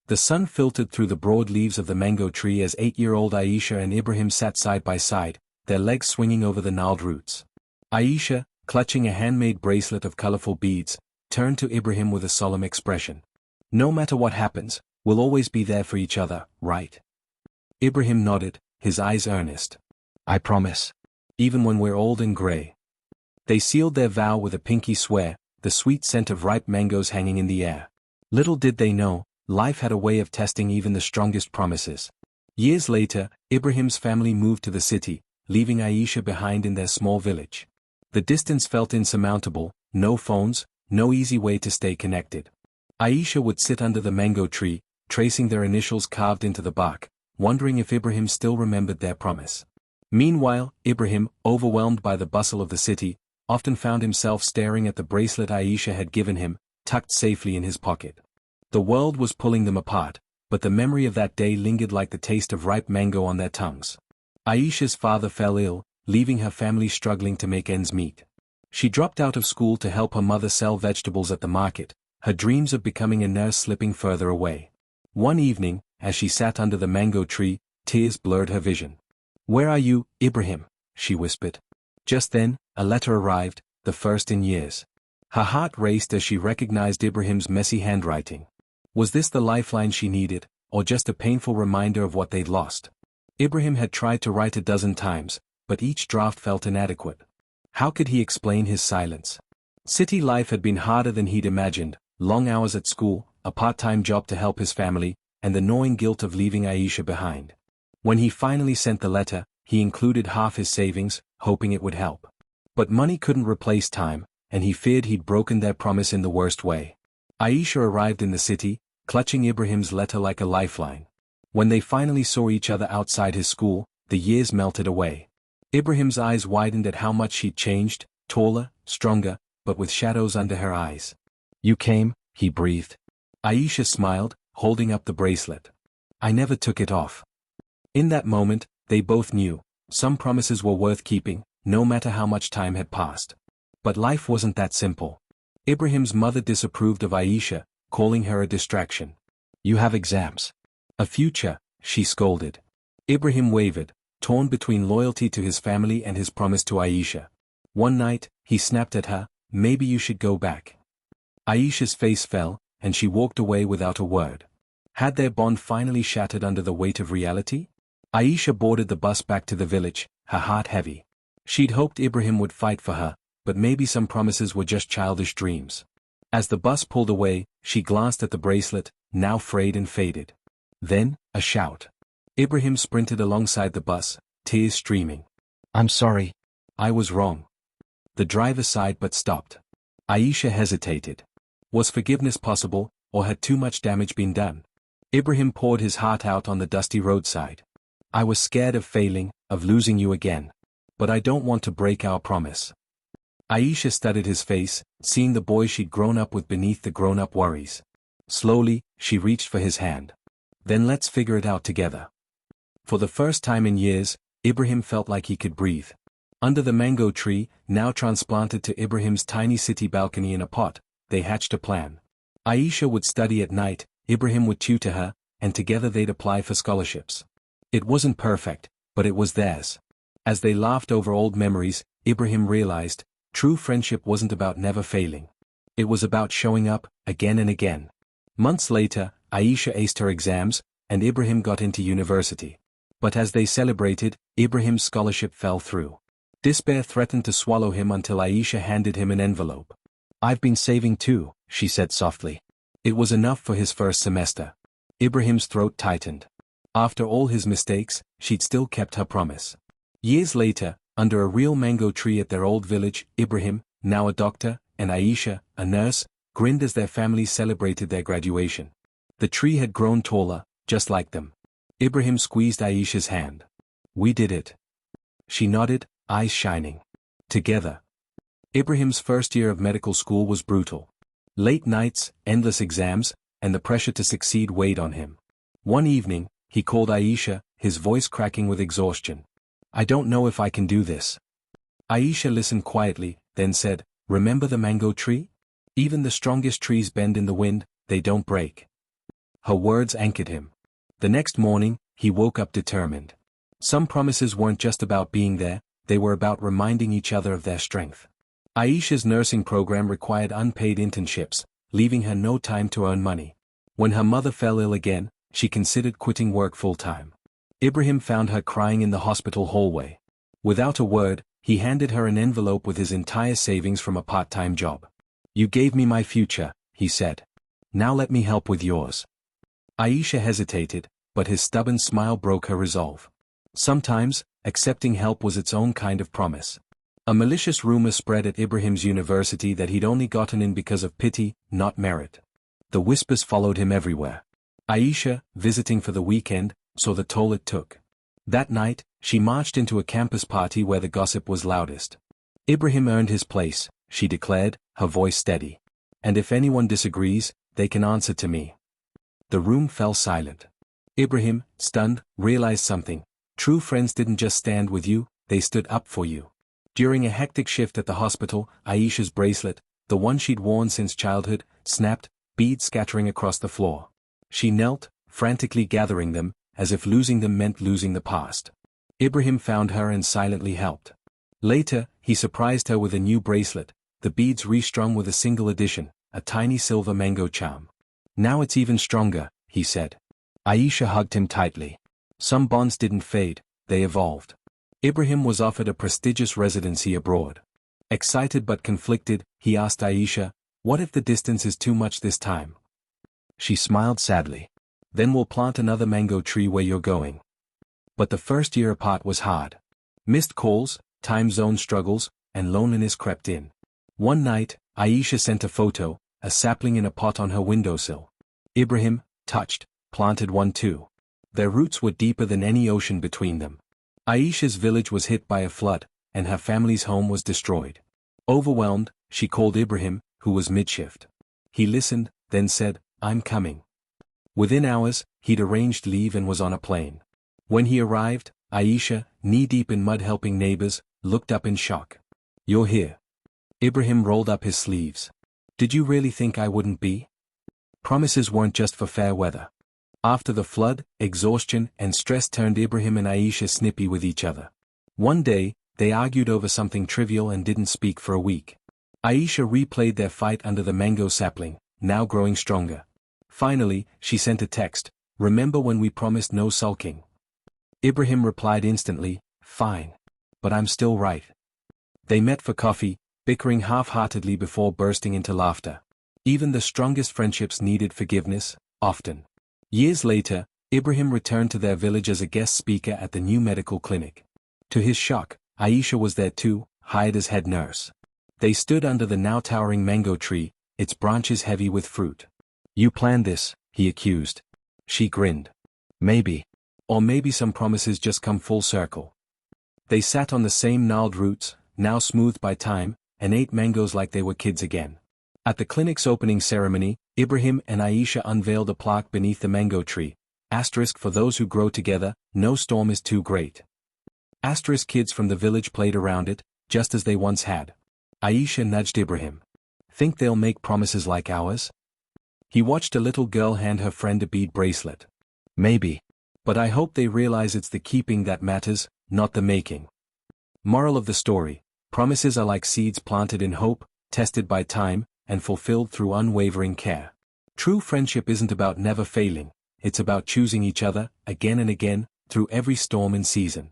The sun filtered through the broad leaves of the mango tree as 8-year-old Aisha and Ibrahim sat side by side, their legs swinging over the gnarled roots. Aisha, clutching a handmade bracelet of colorful beads, turned to Ibrahim with a solemn expression. "No matter what happens, we'll always be there for each other, right?" Ibrahim nodded, his eyes earnest. "I promise. Even when we're old and gray." They sealed their vow with a pinky swear, the sweet scent of ripe mangoes hanging in the air. Little did they know, life had a way of testing even the strongest promises. Years later, Ibrahim's family moved to the city, leaving Aisha behind in their small village. The distance felt insurmountable, no phones, no easy way to stay connected. Aisha would sit under the mango tree, tracing their initials carved into the bark, wondering if Ibrahim still remembered their promise. Meanwhile, Ibrahim, overwhelmed by the bustle of the city, often found himself staring at the bracelet Aisha had given him, tucked safely in his pocket. The world was pulling them apart, but the memory of that day lingered like the taste of ripe mango on their tongues. Aisha's father fell ill, leaving her family struggling to make ends meet. She dropped out of school to help her mother sell vegetables at the market, her dreams of becoming a nurse slipping further away. One evening, as she sat under the mango tree, tears blurred her vision. "Where are you, Ibrahim?" she whispered. Just then, a letter arrived, the first in years. Her heart raced as she recognized Ibrahim's messy handwriting. Was this the lifeline she needed, or just a painful reminder of what they'd lost? Ibrahim had tried to write a dozen times, but each draft felt inadequate. How could he explain his silence? City life had been harder than he'd imagined, long hours at school, a part-time job to help his family, and the gnawing guilt of leaving Aisha behind. When he finally sent the letter, he included half his savings, hoping it would help. But money couldn't replace time, and he feared he'd broken their promise in the worst way. Aisha arrived in the city, clutching Ibrahim's letter like a lifeline. When they finally saw each other outside his school, the years melted away. Ibrahim's eyes widened at how much she'd changed, taller, stronger, but with shadows under her eyes. "You came," he breathed. Aisha smiled, holding up the bracelet. "I never took it off." In that moment, they both knew, some promises were worth keeping, no matter how much time had passed. But life wasn't that simple. Ibrahim's mother disapproved of Aisha, calling her a distraction. "You have exams. A future," she scolded. Ibrahim wavered, torn between loyalty to his family and his promise to Aisha. One night, he snapped at her, "Maybe you should go back." Aisha's face fell, and she walked away without a word. Had their bond finally shattered under the weight of reality? Aisha boarded the bus back to the village, her heart heavy. She'd hoped Ibrahim would fight for her, but maybe some promises were just childish dreams. As the bus pulled away, she glanced at the bracelet, now frayed and faded. Then, a shout. Ibrahim sprinted alongside the bus, tears streaming. "I'm sorry. I was wrong." The driver sighed but stopped. Aisha hesitated. Was forgiveness possible, or had too much damage been done? Ibrahim poured his heart out on the dusty roadside. "I was scared of failing, of losing you again. But I don't want to break our promise." Aisha studied his face, seeing the boy she'd grown up with beneath the grown-up worries. Slowly, she reached for his hand. "Then let's figure it out together." For the first time in years, Ibrahim felt like he could breathe. Under the mango tree, now transplanted to Ibrahim's tiny city balcony in a pot, they hatched a plan. Aisha would study at night, Ibrahim would tutor her, and together they'd apply for scholarships. It wasn't perfect, but it was theirs. As they laughed over old memories, Ibrahim realized, true friendship wasn't about never failing. It was about showing up, again and again. Months later, Aisha aced her exams, and Ibrahim got into university. But as they celebrated, Ibrahim's scholarship fell through. Despair threatened to swallow him until Aisha handed him an envelope. "I've been saving too," she said softly. It was enough for his first semester. Ibrahim's throat tightened. After all his mistakes, she'd still kept her promise. Years later, under a real mango tree at their old village, Ibrahim, now a doctor, and Aisha, a nurse, grinned as their families celebrated their graduation. The tree had grown taller, just like them. Ibrahim squeezed Aisha's hand. "We did it." She nodded, eyes shining. Together. Ibrahim's first year of medical school was brutal. Late nights, endless exams, and the pressure to succeed weighed on him. One evening, he called Aisha, his voice cracking with exhaustion. "I don't know if I can do this." Aisha listened quietly, then said, "Remember the mango tree? Even the strongest trees bend in the wind, they don't break." Her words anchored him. The next morning, he woke up determined. Some promises weren't just about being there, they were about reminding each other of their strength. Aisha's nursing program required unpaid internships, leaving her no time to earn money. When her mother fell ill again, she considered quitting work full-time. Ibrahim found her crying in the hospital hallway. Without a word, he handed her an envelope with his entire savings from a part-time job. "You gave me my future," he said. "Now let me help with yours." Aisha hesitated, but his stubborn smile broke her resolve. Sometimes, accepting help was its own kind of promise. A malicious rumor spread at Ibrahim's university that he'd only gotten in because of pity, not merit. The whispers followed him everywhere. Aisha, visiting for the weekend, saw the toll it took. That night, she marched into a campus party where the gossip was loudest. "Ibrahim earned his place," she declared, her voice steady. "And if anyone disagrees, they can answer to me." The room fell silent. Ibrahim, stunned, realized something. True friends didn't just stand with you, they stood up for you. During a hectic shift at the hospital, Aisha's bracelet, the one she'd worn since childhood, snapped, beads scattering across the floor. She knelt, frantically gathering them, as if losing them meant losing the past. Ibrahim found her and silently helped. Later, he surprised her with a new bracelet, the beads restrung with a single addition, a tiny silver mango charm. "Now it's even stronger," he said. Aisha hugged him tightly. Some bonds didn't fade, they evolved. Ibrahim was offered a prestigious residency abroad. Excited but conflicted, he asked Aisha, "What if the distance is too much this time?" She smiled sadly. "Then we'll plant another mango tree where you're going." But the first year apart was hard. Missed calls, time zone struggles, and loneliness crept in. One night, Aisha sent a photo, a sapling in a pot on her windowsill. Ibrahim, touched, planted one too. Their roots were deeper than any ocean between them. Aisha's village was hit by a flood, and her family's home was destroyed. Overwhelmed, she called Ibrahim, who was mid-shift. He listened, then said, "I'm coming." Within hours, he'd arranged leave and was on a plane. When he arrived, Aisha, knee-deep in mud helping neighbors, looked up in shock. "You're here." Ibrahim rolled up his sleeves. "Did you really think I wouldn't be?" Promises weren't just for fair weather. After the flood, exhaustion and stress turned Ibrahim and Aisha snippy with each other. One day, they argued over something trivial and didn't speak for a week. Aisha replayed their fight under the mango sapling, now growing stronger. Finally, she sent a text, "Remember when we promised no sulking?" Ibrahim replied instantly, "Fine. But I'm still right." They met for coffee, bickering half-heartedly before bursting into laughter. Even the strongest friendships needed forgiveness, often. Years later, Ibrahim returned to their village as a guest speaker at the new medical clinic. To his shock, Aisha was there too, hired as head nurse. They stood under the now towering mango tree, its branches heavy with fruit. "You planned this," he accused. She grinned. "Maybe. Or maybe some promises just come full circle." They sat on the same gnarled roots, now smoothed by time, and ate mangoes like they were kids again. At the clinic's opening ceremony, Ibrahim and Aisha unveiled a plaque beneath the mango tree. Asterisk for those who grow together, no storm is too great. Asterisk kids from the village played around it, just as they once had. Aisha nudged Ibrahim. "Think they'll make promises like ours?" He watched a little girl hand her friend a bead bracelet. "Maybe. But I hope they realize it's the keeping that matters, not the making." Moral of the story: promises are like seeds planted in hope, tested by time, and fulfilled through unwavering care. True friendship isn't about never failing, it's about choosing each other, again and again, through every storm and season.